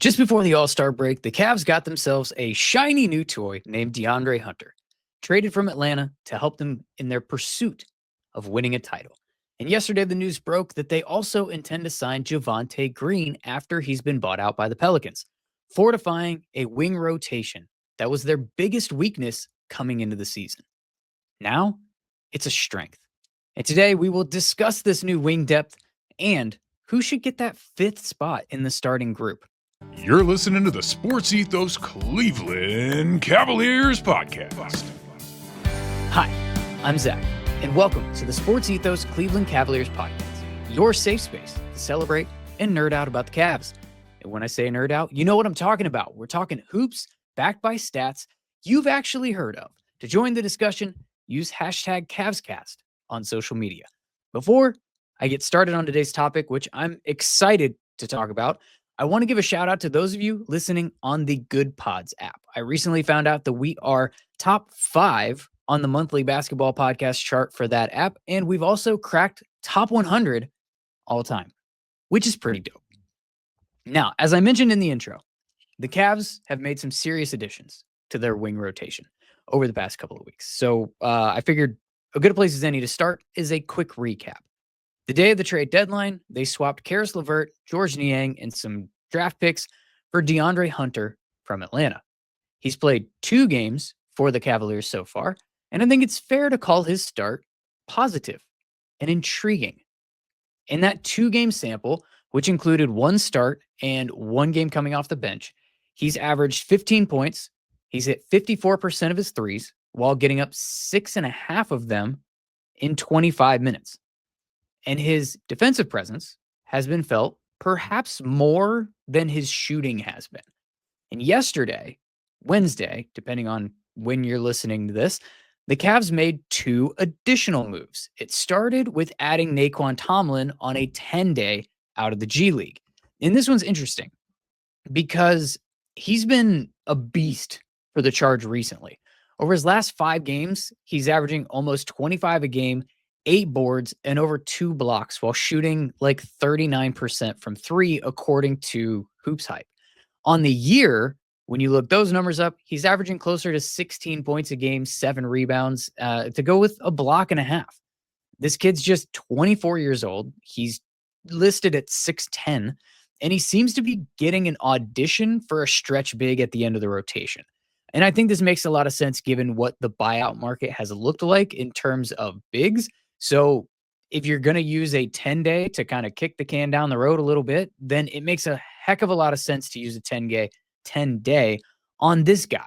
Just before the All-Star break, the Cavs got themselves a shiny new toy named DeAndre Hunter, traded from Atlanta to help them in their pursuit of winning a title. And yesterday, the news broke that they also intend to sign Javonte Green after he's been bought out by the Pelicans, fortifying a wing rotation that was their biggest weakness coming into the season. Now, it's a strength. And today, we will discuss this new wing depth and who should get that fifth spot in the starting group. You're listening to the Sports Ethos Cleveland Cavaliers podcast. Hi, I'm Zach, and welcome to the Sports Ethos Cleveland Cavaliers podcast, your safe space to celebrate and nerd out about the Cavs. And when I say nerd out, you know what I'm talking about. We're talking hoops backed by stats you've actually heard of. To join the discussion, use hashtag CavsCast on social media. Before I get started on today's topic, which I'm excited to talk about, I want to give a shout out to those of you listening on the Good Pods app. I recently found out that we are top 5 on the monthly basketball podcast chart for that app, and we've also cracked top 100 all time, which is pretty dope. Now, as I mentioned in the intro, the Cavs have made some serious additions to their wing rotation over the past couple of weeks. So I figured a good place as any to start is a quick recap. The day of the trade deadline, they swapped Karis LeVert, George Niang, and some draft picks for DeAndre Hunter from Atlanta. He's played 2 games for the Cavaliers so far, and I think it's fair to call his start positive and intriguing. In that 2-game sample, which included 1 start and 1 game coming off the bench, he's averaged 15 points. He's hit 54% of his threes while getting up 6.5 of them in 25 minutes. And his defensive presence has been felt perhaps more than his shooting has been. And yesterday, Wednesday, depending on when you're listening to this, the Cavs made 2 additional moves. It started with adding Naquan Tomlin on a 10-day out of the G League. And this one's interesting because he's been a beast for the Charge recently. Over his last 5 games, he's averaging almost 25 a game, 8 boards, and over 2 blocks while shooting like 39% from 3, according to Hoops Hype. On the year, when you look those numbers up, he's averaging closer to 16 points a game, 7 rebounds, to go with a block and a half. This kid's just 24 years old. He's listed at 6'10", and he seems to be getting an audition for a stretch big at the end of the rotation. And I think this makes a lot of sense given what the buyout market has looked like in terms of bigs. So if you're going to use a 10-day to kind of kick the can down the road a little bit, then it makes a heck of a lot of sense to use a 10-day on this guy.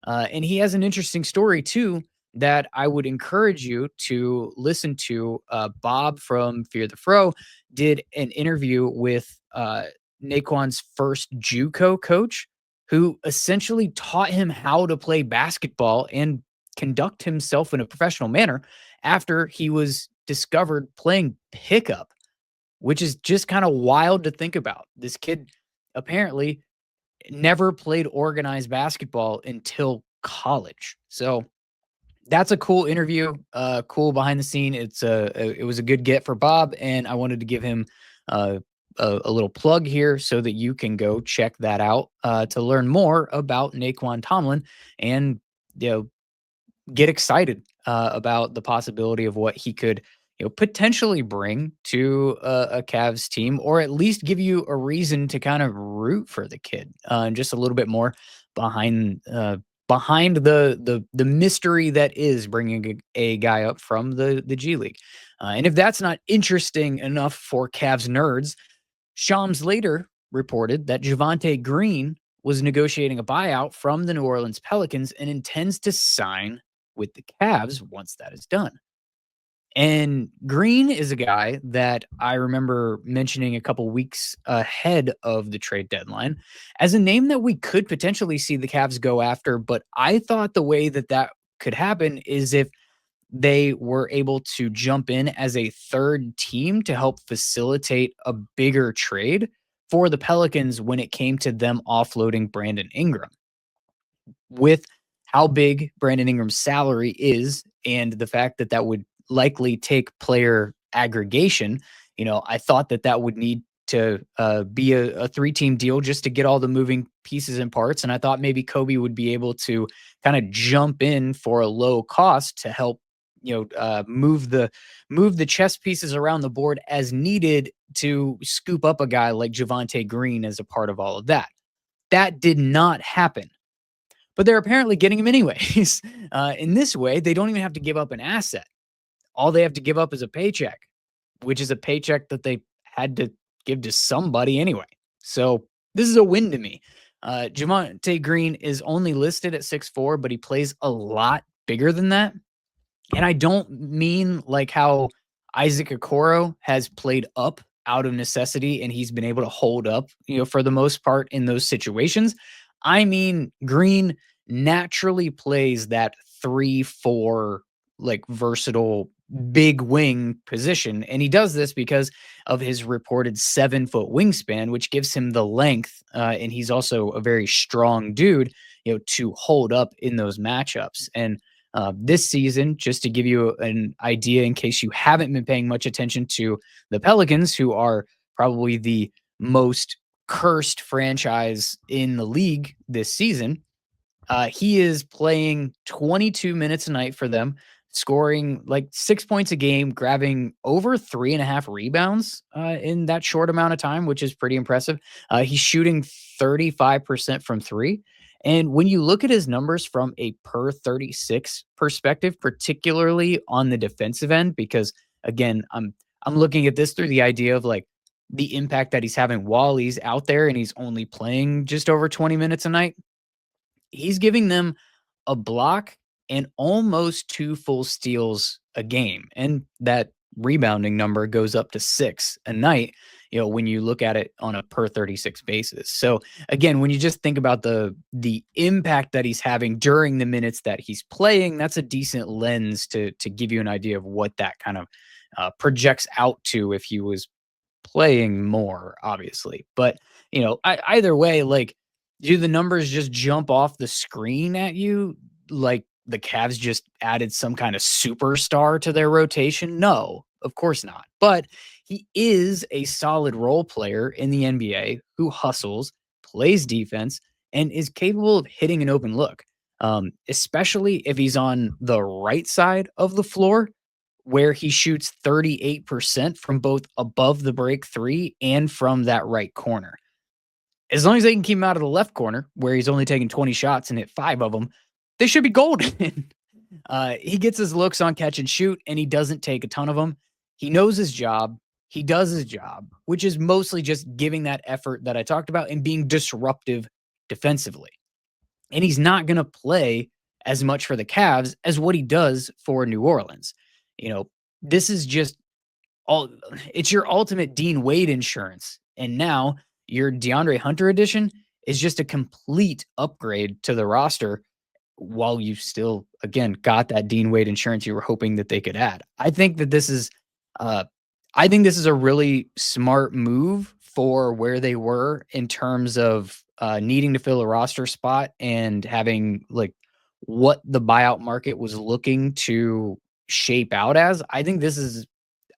And he has an interesting story, too, that I would encourage you to listen to. Bob from Fear the Fro did an interview with Naquan's first JUCO coach, who essentially taught him how to play basketball and conduct himself in a professional manner after he was discovered playing pickup, which is just kind of wild to think about. This kid apparently never played organized basketball until college. So that's a cool interview, cool behind the scene. It was a good get for Bob, and I wanted to give him a little plug here so that you can go check that out to learn more about Naquan Tomlin and get excited about the possibility of what he could potentially bring to a Cavs team, or at least give you a reason to kind of root for the kid, and just a little bit more behind the mystery that is bringing a guy up from the G League. And if that's not interesting enough for Cavs nerds, Shams later reported that Javonte Green was negotiating a buyout from the New Orleans Pelicans and intends to sign with the Cavs once that is done. And Green is a guy that I remember mentioning a couple weeks ahead of the trade deadline as a name that we could potentially see the Cavs go after. But I thought the way that could happen is if they were able to jump in as a third team to help facilitate a bigger trade for the Pelicans when it came to them offloading Brandon Ingram. With how big Brandon Ingram's salary is and the fact that would likely take player aggregation, I thought that would need to be a 3-team deal just to get all the moving pieces and parts. And I thought maybe Kobe would be able to kind of jump in for a low cost to help, move the chess pieces around the board as needed to scoop up a guy like Javonte Green as a part of all of that. That did not happen, but they're apparently getting him anyways. In this way, they don't even have to give up an asset. All they have to give up is a paycheck, which is a paycheck that they had to give to somebody anyway. So this is a win to me. Javonte Green is only listed at 6'4", but he plays a lot bigger than that. And I don't mean like how Isaac Okoro has played up out of necessity and he's been able to hold up, for the most part in those situations. I mean, Green naturally plays that 3-4, like versatile big wing position. And he does this because of his reported 7-foot wingspan, which gives him the length. And he's also a very strong dude, to hold up in those matchups. And this season, just to give you an idea, in case you haven't been paying much attention to the Pelicans, who are probably the most cursed franchise in the league this season, he is playing 22 minutes a night for them, scoring like 6 points a game, grabbing over 3.5 rebounds in that short amount of time, which is pretty impressive. He's shooting 35% from three. And when you look at his numbers from a per 36 perspective, particularly on the defensive end, because again, I'm looking at this through the idea of like the impact that he's having while he's out there and he's only playing just over 20 minutes a night. He's giving them a block and almost 2 full steals a game. And that rebounding number goes up to 6 a night, when you look at it on a per 36 basis. So again, when you just think about the impact that he's having during the minutes that he's playing, that's a decent lens to give you an idea of what that kind of projects out to if he was playing more, obviously. But, either way, like, do the numbers just jump off the screen at you like the Cavs just added some kind of superstar to their rotation? No, of course not. But he is a solid role player in the NBA who hustles, plays defense, and is capable of hitting an open look, especially if he's on the right side of the floor, where he shoots 38% from both above the break three and from that right corner. As long as they can keep him out of the left corner, where he's only taking 20 shots and hit 5 of them, they should be golden. He gets his looks on catch and shoot, and he doesn't take a ton of them. He knows his job. He does his job, which is mostly just giving that effort that I talked about and being disruptive defensively. And he's not going to play as much for the Cavs as what he does for New Orleans. This is just it's your ultimate Dean Wade insurance. And now your DeAndre Hunter edition is just a complete upgrade to the roster while you still, again, got that Dean Wade insurance you were hoping that they could add. I think this is a really smart move for where they were in terms of needing to fill a roster spot and having like what the buyout market was looking to shape out as. I think this is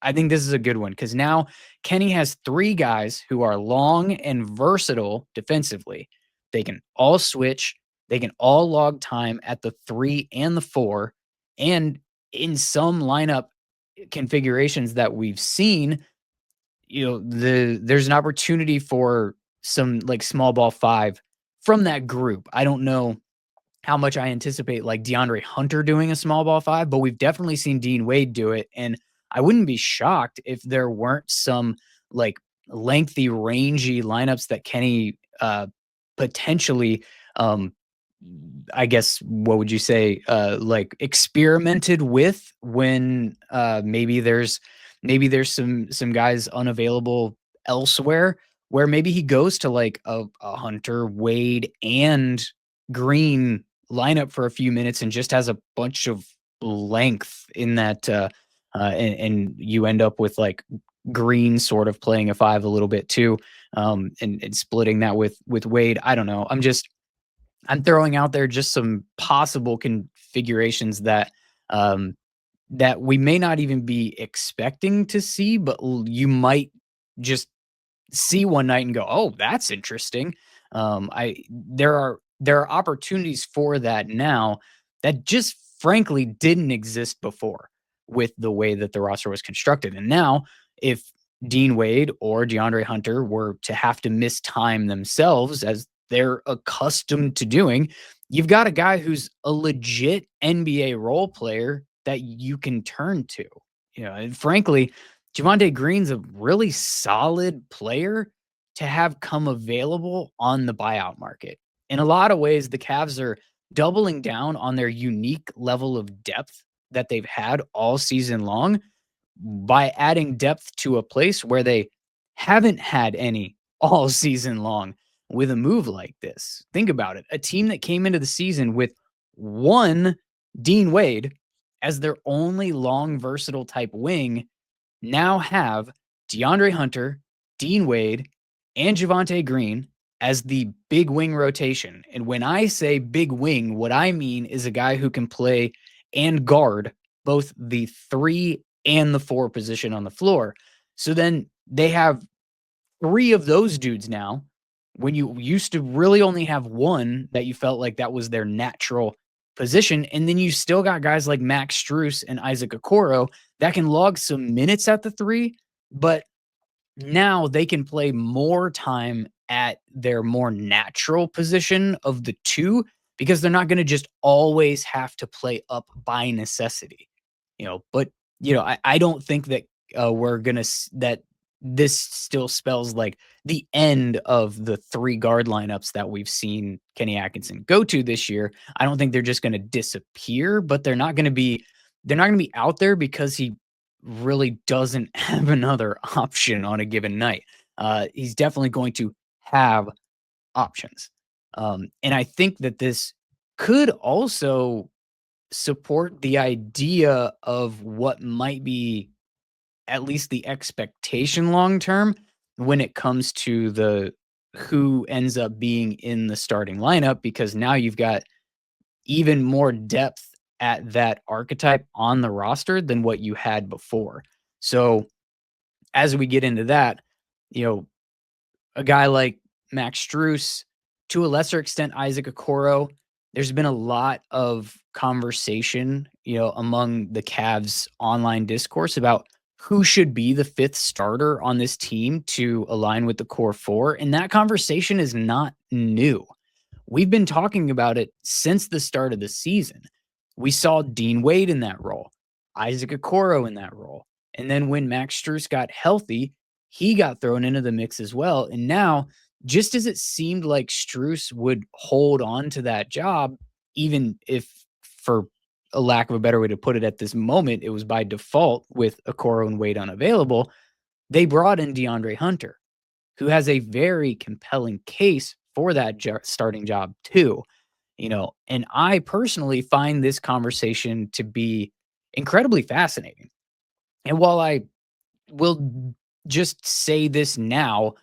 a good one because now Kenny has 3 guys who are long and versatile defensively. They can all switch. They can all log time at the 3 and the 4. And in some lineup configurations that we've seen, there's an opportunity for some like small ball 5 from that group. I don't know how much I anticipate like DeAndre Hunter doing a small ball 5, but we've definitely seen Dean Wade do it. And I wouldn't be shocked if there weren't some like lengthy, rangy lineups that Kenny potentially, I guess, what would you say, like experimented with when maybe there's some guys unavailable elsewhere, where maybe he goes to like a Hunter, Wade, and Green lineup for a few minutes and just has a bunch of length in that. And you end up with like Green sort of playing a 5 a little bit too, and splitting that with Wade. I don't know. I'm throwing out there just some possible configurations that that we may not even be expecting to see, but you might just see one night and go, oh, that's interesting. There are opportunities for that now that just frankly didn't exist before with the way that the roster was constructed. And now, if Dean Wade or DeAndre Hunter were to have to miss time themselves, as they're accustomed to doing, you've got a guy who's a legit NBA role player that you can turn to. And frankly, Javonte Green's a really solid player to have come available on the buyout market. In a lot of ways, the Cavs are doubling down on their unique level of depth that they've had all season long by adding depth to a place where they haven't had any all season long with a move like this. Think about it. A team that came into the season with one Dean Wade as their only long, versatile type wing now have DeAndre Hunter, Dean Wade, and Javonte Green as the big wing rotation. And when I say big wing, what I mean is a guy who can play and guard both the 3 and the 4 position on the floor. So then they have 3 of those dudes now, when you used to really only have one that you felt like that was their natural position. And then you still got guys like Max Strus and Isaac Okoro that can log some minutes at the 3, but now they can play more time at their more natural position of the 2 because they're not going to just always have to play up by necessity. But I don't think that we're gonna that this still spells like the end of the 3 guard lineups that we've seen Kenny Atkinson go to this year. I don't think they're just going to disappear, but they're not going to be out there because he really doesn't have another option on a given night. He's definitely going to have options. And I think that this could also support the idea of what might be at least the expectation long term when it comes to the who ends up being in the starting lineup, because now you've got even more depth at that archetype on the roster than what you had before. So as we get into that, a guy like Max Strus, to a lesser extent Isaac Okoro, there's been a lot of conversation, among the Cavs online discourse about who should be the 5th starter on this team to align with the core 4. And that conversation is not new. We've been talking about it since the start of the season. We saw Dean Wade in that role, Isaac Okoro in that role. And then when Max Strus got healthy, he got thrown into the mix as well. And now, just as it seemed like Strus would hold on to that job, even if, for a lack of a better way to put it at this moment, it was by default with Okoro and Wade unavailable, they brought in DeAndre Hunter, who has a very compelling case for that starting job too. And I personally find this conversation to be incredibly fascinating. And while I will just say this now,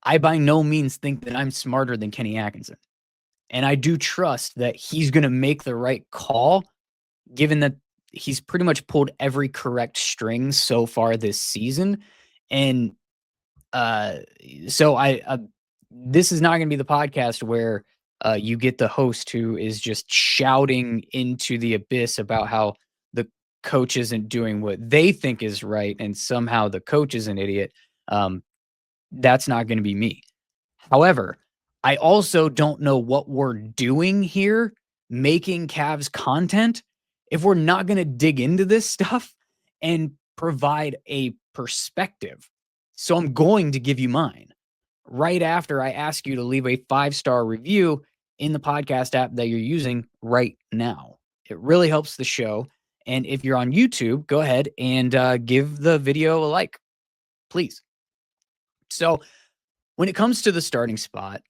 I by no means think that I'm smarter than Kenny Atkinson. And I do trust that he's going to make the right call, given that he's pretty much pulled every correct string so far this season. And so this is not going to be the podcast where you get the host who is just shouting into the abyss about how the coach isn't doing what they think is right and somehow the coach is an idiot. That's not going to be me. However, I also don't know what we're doing here, making Cavs content, if we're not going to dig into this stuff and provide a perspective. So I'm going to give you mine right after I ask you to leave a 5-star review in the podcast app that you're using right now. It really helps the show. And if you're on YouTube, go ahead and give the video a like, please. So when it comes to the starting spot,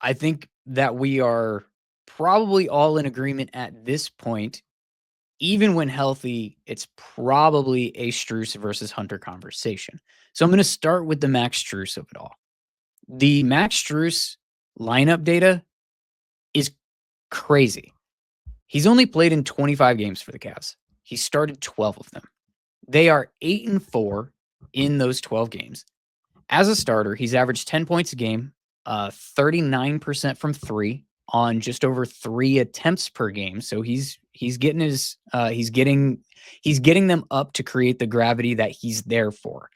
I think that we are probably all in agreement at this point. Even when healthy, it's probably a Strus versus Hunter conversation. So I'm going to start with the Max Strus of it all. The Max Strus lineup data is crazy. He's only played in 25 games for the Cavs. He started 12 of them. They are 8-4 in those 12 games. As a starter, he's averaged 10 points a game, 39% from 3 on just over 3 attempts per game. So he's getting them up to create the gravity that he's there for.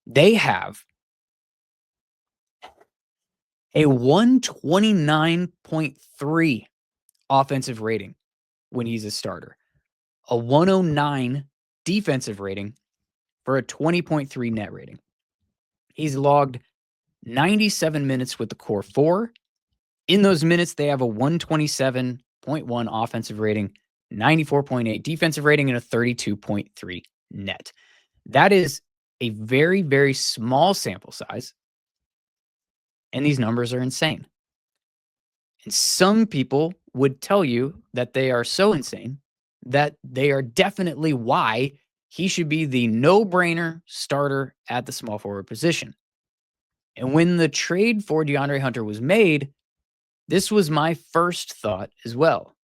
They have a 129.3 offensive rating when he's a starter, a 109 defensive rating for a 20.3 net rating. He's logged 97 minutes with the core 4. In those minutes, they have a 127.1 offensive rating, 94.8 defensive rating, and a 32.3 net. That is a very, very small sample size, and these numbers are insane. And some people would tell you that they are so insane that they are definitely why he should be the no-brainer starter at the small forward position. And when the trade for DeAndre Hunter was made, this was my first thought as well.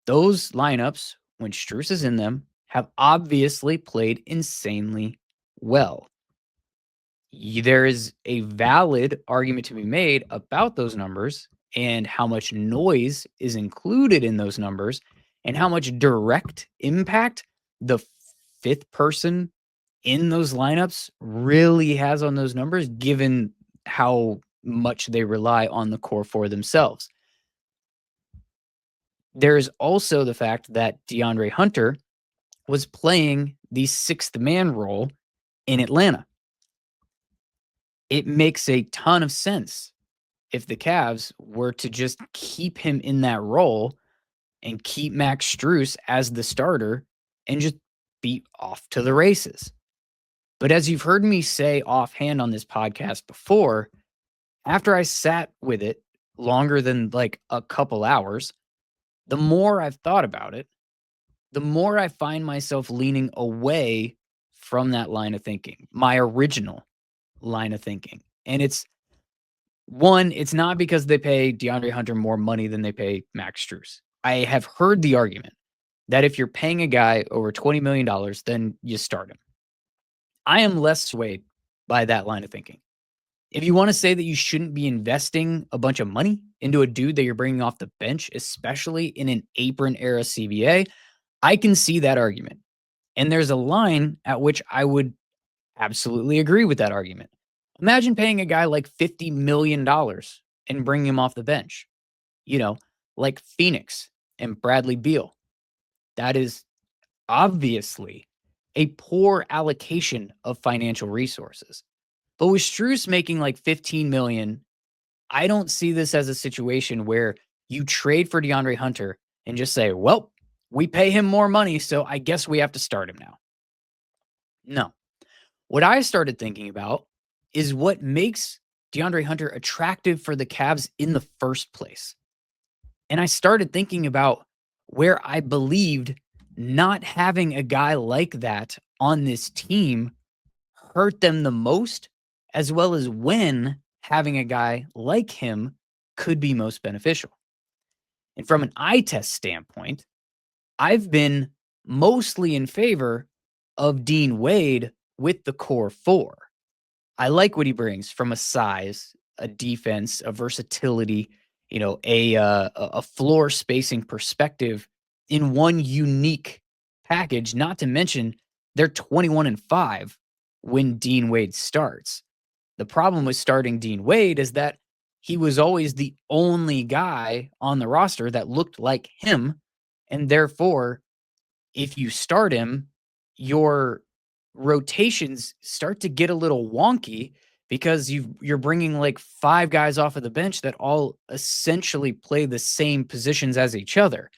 Those lineups, when Strus is in them, have obviously played insanely well. There is a valid argument to be made about those numbers and how much noise is included in those numbers and how much direct impact the fifth person in those lineups really has on those numbers, given how much they rely on the core for themselves. There is also the fact that DeAndre Hunter was playing the sixth man role in Atlanta. It makes a ton of sense if the Cavs were to just keep him in that role and keep Max Strus as the starter and just be off to the races. But as you've heard me say offhand on this podcast before, after I sat with it longer than like a couple hours, the more I've thought about it, the more I find myself leaning away from that line of thinking, my original line of thinking. And it's not because they pay DeAndre Hunter more money than they pay Max Strus. I have heard the argument that if you're paying a guy over $20 million, then you start him. I am less swayed by that line of thinking. If you want to say that you shouldn't be investing a bunch of money into a dude that you're bringing off the bench, especially in an apron era CBA, I can see that argument. And there's a line at which I would absolutely agree with that argument. Imagine paying a guy like $50 million and bringing him off the bench, like Phoenix and Bradley Beal. That is obviously a poor allocation of financial resources. But with Strus making like $15 million, I don't see this as a situation where you trade for DeAndre Hunter and just say, well, we pay him more money, so I guess we have to start him now. No. What I started thinking about is what makes DeAndre Hunter attractive for the Cavs in the first place. And I started thinking about where I believed not having a guy like that on this team hurt them the most, as well as when having a guy like him could be most beneficial. And from an eye test standpoint, I've been mostly in favor of Dean Wade with the core 4. I like what he brings from a size, a defense, a versatility, a floor spacing perspective in one unique package. Not to mention they're 21-5 when Dean Wade starts. The problem with starting Dean Wade is that he was always the only guy on the roster that looked like him. And therefore, if you start him, your rotations start to get a little wonky because you're bringing like 5 guys off of the bench that all essentially play the same positions as each other.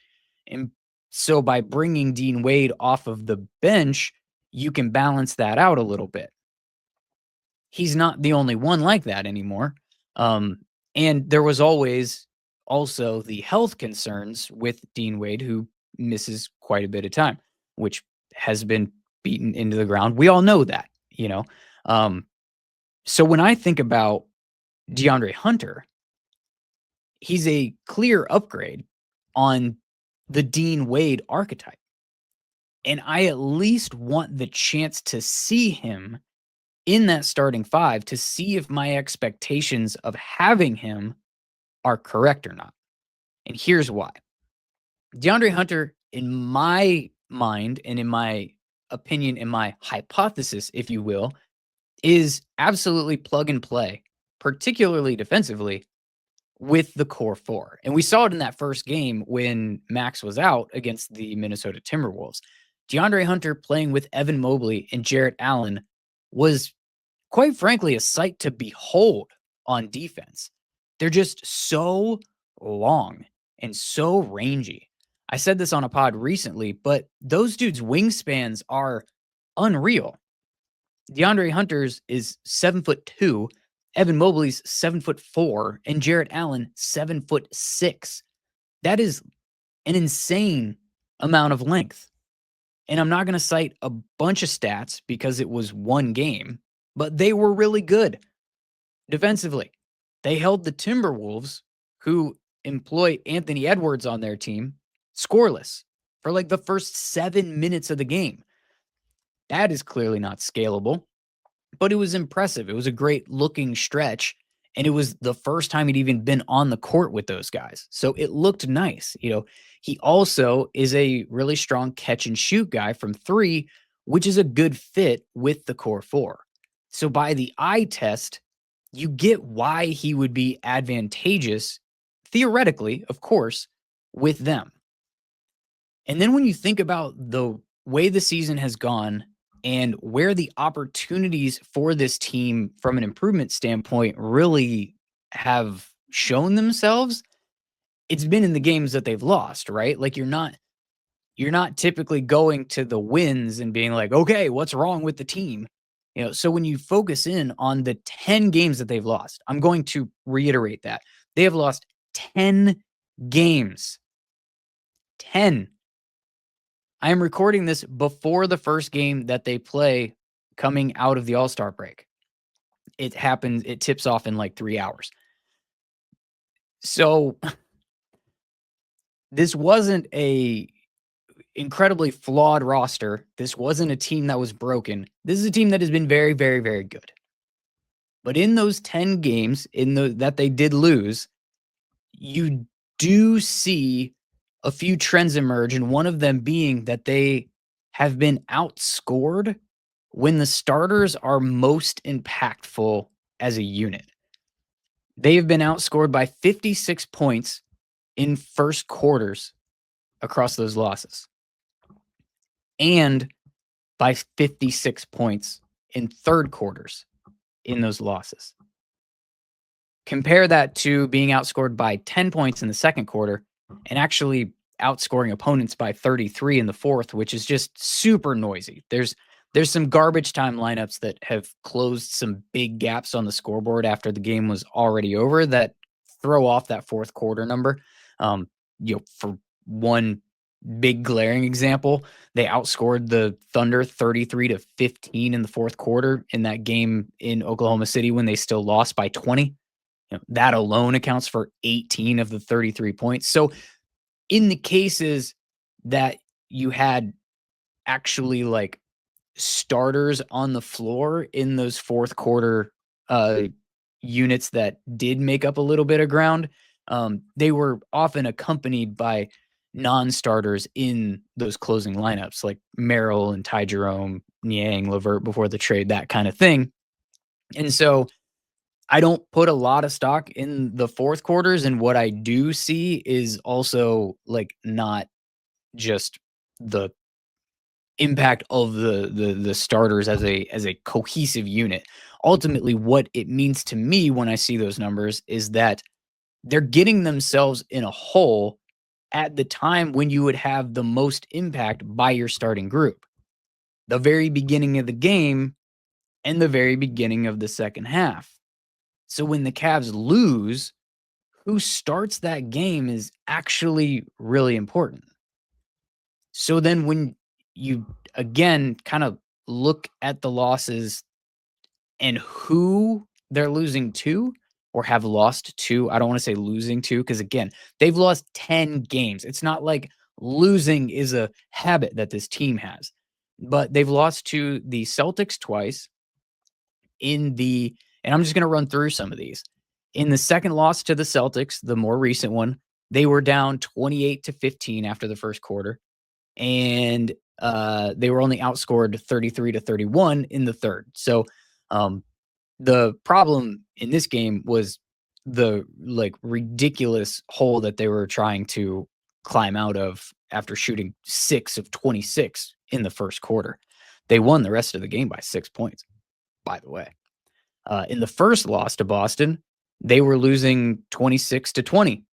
And so by bringing Dean Wade off of the bench, you can balance that out a little bit. He's not the only one like that anymore. And there was always also the health concerns with Dean Wade, who misses quite a bit of time, which has been beaten into the ground. We all know that, So when I think about DeAndre Hunter, he's a clear upgrade on the Dean Wade archetype. And I at least want the chance to see him in that starting five to see if my expectations of having him are correct or not. And here's why. DeAndre Hunter, in my mind and in my opinion, in my hypothesis, if you will, is absolutely plug and play, particularly defensively, with the core four. And we saw it in that first game when Max was out against the Minnesota Timberwolves. DeAndre Hunter playing with Evan Mobley and Jarrett Allen was, quite frankly, a sight to behold on defense. They're just so long and so rangy. I said this on a pod recently, but those dudes' wingspans are unreal. DeAndre Hunter's is 7'2", Evan Mobley's 7'4", and Jarrett Allen 7'6". That is an insane amount of length. And I'm not going to cite a bunch of stats because it was one game, but they were really good defensively. They held the Timberwolves, who employ Anthony Edwards on their team, scoreless for like the first 7 minutes of the game. That is clearly not scalable, but it was impressive. It was a great looking stretch, and it was the first time he'd even been on the court with those guys. So it looked nice. He also is a really strong catch and shoot guy from three, which is a good fit with the core four. So by the eye test, you get why he would be advantageous, theoretically, of course, with them. And then when you think about the way the season has gone and where the opportunities for this team from an improvement standpoint really have shown themselves, it's been in the games that they've lost, right? Like you're not typically going to the wins and being like, okay, what's wrong with the team? So when you focus in on the 10 games that they've lost, I'm going to reiterate that. They have lost 10 games. 10. I am recording this before the first game that they play coming out of the All-Star break. It tips off in like 3 hours. So this wasn't a incredibly flawed roster. This wasn't a team that was broken. This is a team that has been very, very, very good. But in those 10 games that they did lose, you do see a few trends emerge, and one of them being that they have been outscored when the starters are most impactful as a unit. They have been outscored by 56 points in first quarters across those losses, and by 56 points in third quarters in those losses. Compare that to being outscored by 10 points in the second quarter and actually outscoring opponents by 33 in the fourth, which is just super noisy. There's some garbage time lineups that have closed some big gaps on the scoreboard after the game was already over that throw off that fourth quarter number. For one big glaring example, they outscored the Thunder 33-15 in the fourth quarter in that game in Oklahoma City when they still lost by 20. That alone accounts for 18 of the 33 points. So in the cases that you had actually like starters on the floor in those fourth quarter units that did make up a little bit of ground, they were often accompanied by non-starters in those closing lineups like Merrill and Ty Jerome, Niang, LeVert before the trade, that kind of thing. And so I don't put a lot of stock in the fourth quarters, and what I do see is also like not just the impact of the starters as a cohesive unit. Ultimately, what it means to me when I see those numbers is that they're getting themselves in a hole at the time when you would have the most impact by your starting group. The very beginning of the game and the very beginning of the second half. So when the Cavs lose, who starts that game is actually really important. So then when you, again, kind of look at the losses and who they're losing to or have lost to, I don't want to say losing to, because again, they've lost 10 games. It's not like losing is a habit that this team has, but they've lost to the Celtics twice, and I'm just going to run through some of these. In the second loss to the Celtics, the more recent one, they were down 28-15 after the first quarter, and they were only outscored 33-31 in the third. So the problem in this game was the ridiculous hole that they were trying to climb out of after shooting 6 of 26 in the first quarter. They won the rest of the game by 6 points, by the way. In the first loss to Boston, they were losing 26-20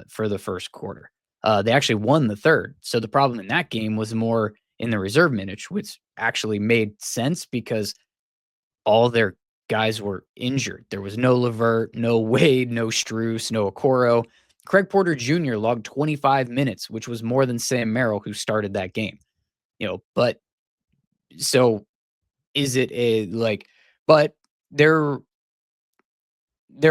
for the first quarter. They actually won the third. So the problem in that game was more in the reserve minutes, which actually made sense because all their guys were injured. There was no LeVert, no Wade, no Strus, no Okoro. Craig Porter Jr. logged 25 minutes, which was more than Sam Merrill, who started that game. But so is it but there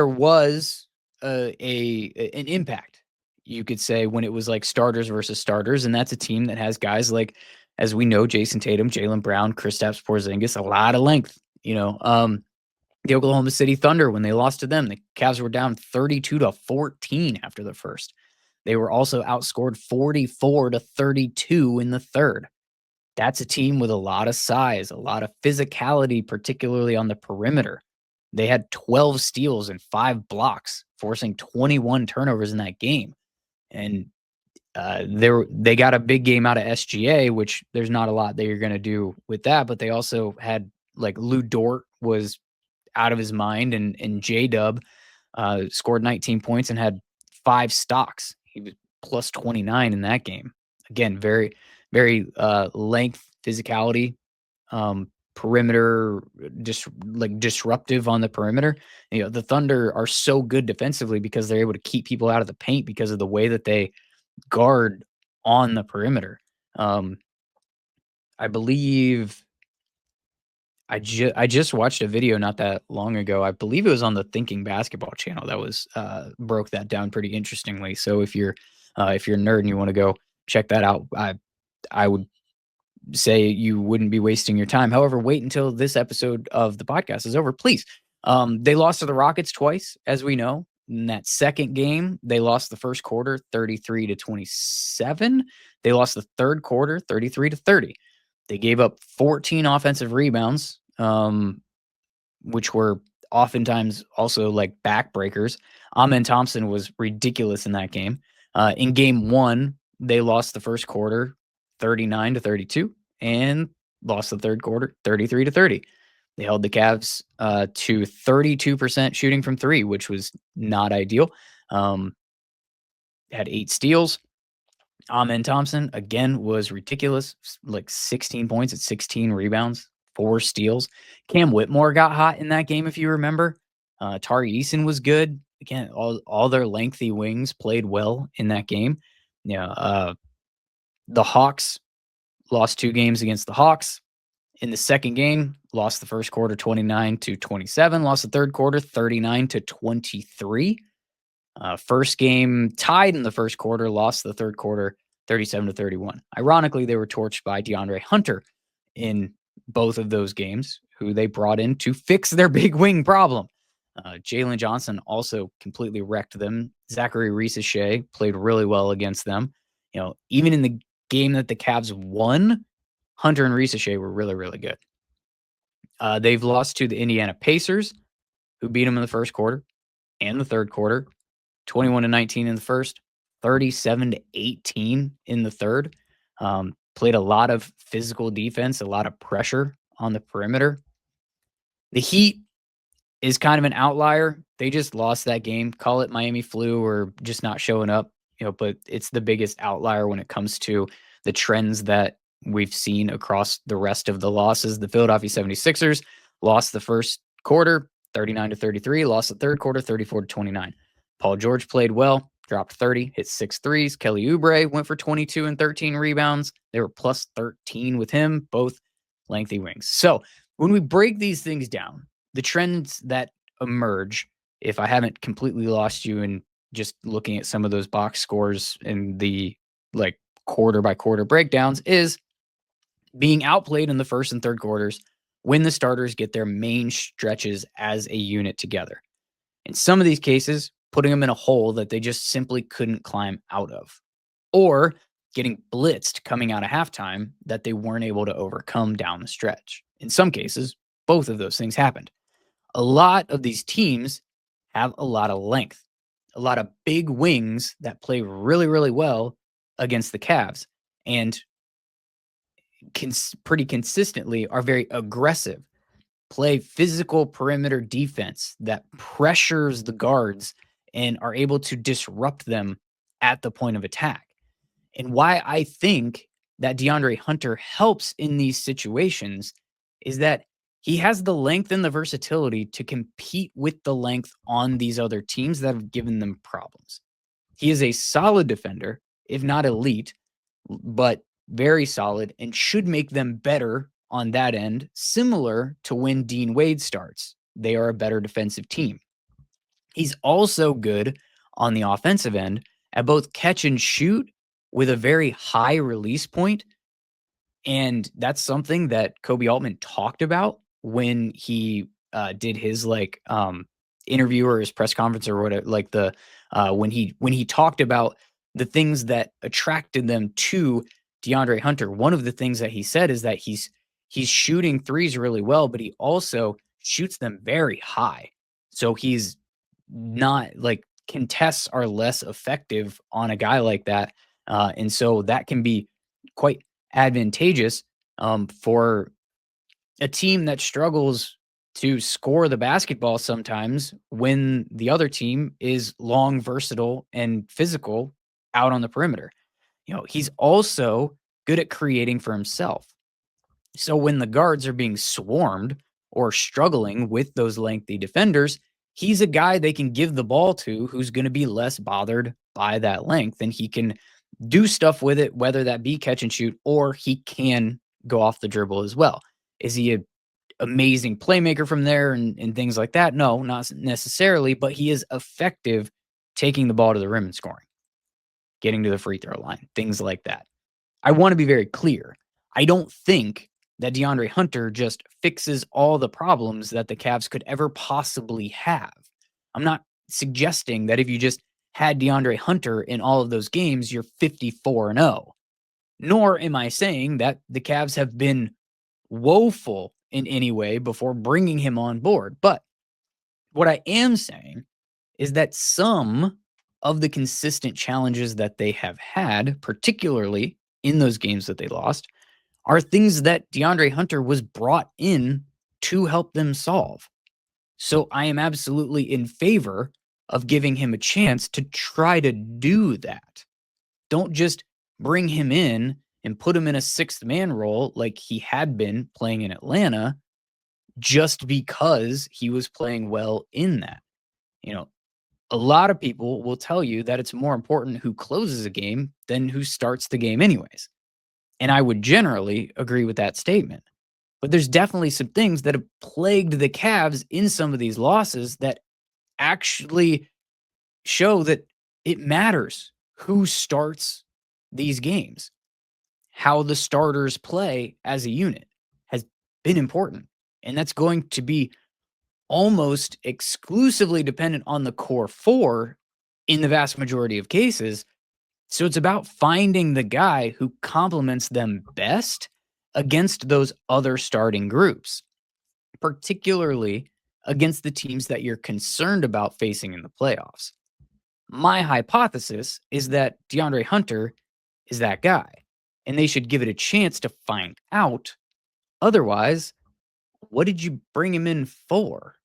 was an impact, you could say, when it was like starters versus starters, and that's a team that has guys like, as we know, Jason Tatum, Jaylen Brown, Kristaps Porzingis, a lot of length. The Oklahoma City Thunder, when they lost to them, the Cavs were down 32-14 after the first. They were also outscored 44-32 in the third. That's a team with a lot of size, a lot of physicality, particularly on the perimeter. They had 12 steals and 5 blocks, forcing 21 turnovers in that game. And they got a big game out of SGA, which there's not a lot that you're going to do with that. But they also had, Lou Dort was out of his mind, and J-Dub scored 19 points and had 5 stocks. He was plus 29 in that game. Again, very, very length, physicality, perimeter, just disruptive on the perimeter. The Thunder are so good defensively because they're able to keep people out of the paint because of the way that they guard on the perimeter. I believe I just watched a video not that long ago. I believe it was on the Thinking Basketball channel that was broke that down pretty interestingly. So if you're a nerd and you want to go check that out, I would say you wouldn't be wasting your time. However, wait until this episode of the podcast is over, please. They lost to the Rockets twice, as we know. In that second game, they lost the first quarter 33-27. They lost the third quarter 33-30. They gave up 14 offensive rebounds, which were oftentimes also backbreakers. Amen Thompson was ridiculous in that game. In game one, they lost the first quarter 39-32 and lost the third quarter 33-30. They held the Cavs to 32% shooting from three, which was not ideal. Had 8 steals. Amen Thompson, again, was ridiculous, 16 points at 16 rebounds, 4 steals. Cam Whitmore got hot in that game, if you remember. Tari Eason was good. Again, all their lengthy wings played well in that game. The Hawks lost 2 games against the Hawks. In the second game, lost the first quarter 29-27, lost the third quarter 39-23. First game tied in the first quarter, lost the third quarter 37-31. Ironically, they were torched by DeAndre Hunter in both of those games, who they brought in to fix their big wing problem. Jalen Johnson also completely wrecked them. Zachary Reese-Shea played really well against them. Even in the game that the Cavs won, Hunter and Reese-Shea were really, really good. They've lost to the Indiana Pacers, who beat them in the first quarter and the third quarter. 21-19 in the first, 37-18 in the third. Played a lot of physical defense, a lot of pressure on the perimeter. The Heat is kind of an outlier. They just lost that game. Call it Miami flu or just not showing up, but it's the biggest outlier when it comes to the trends that we've seen across the rest of the losses. The Philadelphia 76ers lost the first quarter 39-33, lost the third quarter 34-29. Paul George played well, dropped 30, hit 6 threes. Kelly Oubre went for 22 and 13 rebounds. They were plus 13 with him, both lengthy wings. So when we break these things down, the trends that emerge, if I haven't completely lost you in just looking at some of those box scores and the quarter by quarter breakdowns, is being outplayed in the first and third quarters when the starters get their main stretches as a unit together. In some of these cases, putting them in a hole that they just simply couldn't climb out of, or getting blitzed coming out of halftime that they weren't able to overcome down the stretch. In some cases, both of those things happened. A lot of these teams have a lot of length, a lot of big wings that play really, really well against the Cavs, and pretty consistently are very aggressive, play physical perimeter defense that pressures the guards and are able to disrupt them at the point of attack. And why I think that DeAndre Hunter helps in these situations is that he has the length and the versatility to compete with the length on these other teams that have given them problems. He is a solid defender, if not elite, but very solid and should make them better on that end, similar to when Dean Wade starts. They are a better defensive team. He's also good on the offensive end at both catch and shoot with a very high release point. And that's something that Kobe Altman talked about when he did his interview or his press conference or whatever, when he talked about the things that attracted them to DeAndre Hunter. One of the things that he said is that he's shooting threes really well, but he also shoots them very high. So he's not contests are less effective on a guy like that. And so that can be quite advantageous for a team that struggles to score the basketball sometimes when the other team is long, versatile, and physical out on the perimeter. He's also good at creating for himself. So when the guards are being swarmed or struggling with those lengthy defenders, he's a guy they can give the ball to who's going to be less bothered by that length, and he can do stuff with it, whether that be catch and shoot, or he can go off the dribble as well. Is he an amazing playmaker from there and things like that? No, not necessarily, but he is effective taking the ball to the rim and scoring, getting to the free throw line, things like that. I want to be very clear. I don't think that DeAndre Hunter just fixes all the problems that the Cavs could ever possibly have. I'm not suggesting that if you just had DeAndre Hunter in all of those games, you're 54-0. Nor am I saying that the Cavs have been woeful in any way before bringing him on board. But what I am saying is that some of the consistent challenges that they have had, particularly in those games that they lost, are things that DeAndre Hunter was brought in to help them solve. So I am absolutely in favor of giving him a chance to try to do that. Don't just bring him in and put him in a sixth man role like he had been playing in Atlanta just because he was playing well in that. A lot of people will tell you that it's more important who closes a game than who starts the game anyways. And I would generally agree with that statement. But there's definitely some things that have plagued the Cavs in some of these losses that actually show that it matters who starts these games. How the starters play as a unit has been important. And that's going to be almost exclusively dependent on the core four in the vast majority of cases. So it's about finding the guy who complements them best against those other starting groups, particularly against the teams that you're concerned about facing in the playoffs. My hypothesis is that DeAndre Hunter is that guy, and they should give it a chance to find out. Otherwise, what did you bring him in for?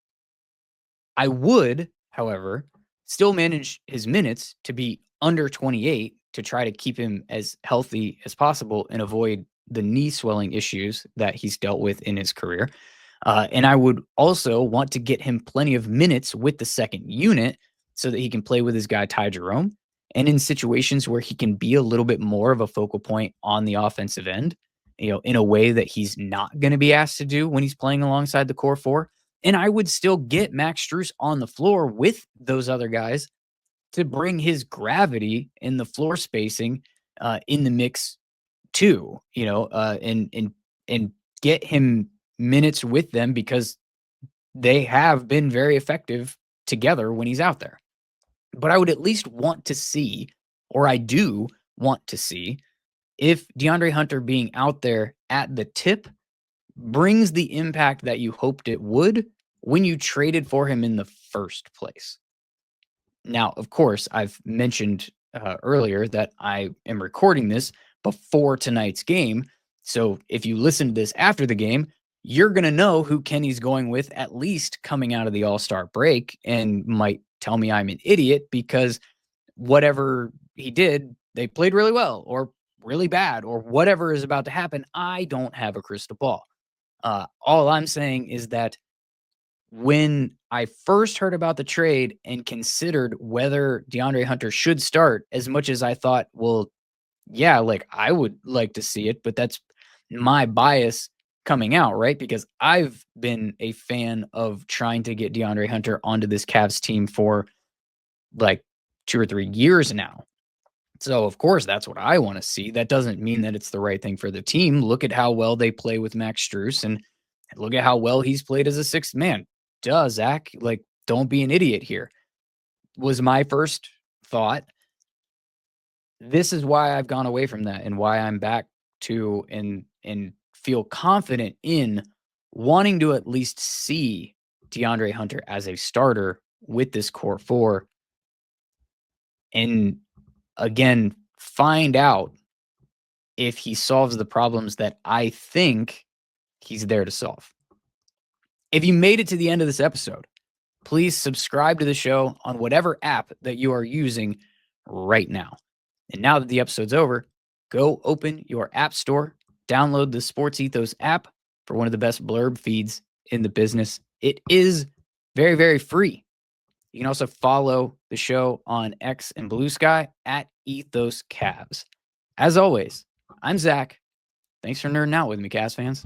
I would, however, still manage his minutes to be under 28 to try to keep him as healthy as possible and avoid the knee swelling issues that he's dealt with in his career. And I would also want to get him plenty of minutes with the second unit so that he can play with his guy, Ty Jerome. And in situations where he can be a little bit more of a focal point on the offensive end, in a way that he's not going to be asked to do when he's playing alongside the core four. And I would still get Max Strus on the floor with those other guys to bring his gravity in the floor spacing in the mix too, and get him minutes with them because they have been very effective together when he's out there. But I would at least want to see, or I do want to see, if DeAndre Hunter being out there at the tip brings the impact that you hoped it would when you traded for him in the first place. Now, of course, I've mentioned earlier that I am recording this before tonight's game. So if you listen to this after the game, you're going to know who Kenny's going with, at least coming out of the All-Star break, and might tell me I'm an idiot because whatever he did, they played really well or really bad or whatever is about to happen. I don't have a crystal ball. All I'm saying is that when I first heard about the trade and considered whether DeAndre Hunter should start, as much as I thought, well, yeah, like I would like to see it, but that's my bias coming out, right? Because I've been a fan of trying to get DeAndre Hunter onto this Cavs team for like 2 or 3 years now. So, of course, that's what I want to see. That doesn't mean that it's the right thing for the team. Look at how well they play with Max Strus and look at how well he's played as a sixth man. Duh, Zach, like, don't be an idiot here, was my first thought. This is why I've gone away from that and why I'm back to and feel confident in wanting to at least see DeAndre Hunter as a starter with this core four. And again, find out if he solves the problems that I think he's there to solve. If you made it to the end of this episode, please subscribe to the show on whatever app that you are using right now. And now that the episode's over, go open your app store, download the Sports Ethos app for one of the best blurb feeds in the business. It is very, very free. You can also follow the show on X and Blue Sky at Ethos Cavs. As always, I'm Zach. Thanks for nerding out with me, Cavs fans.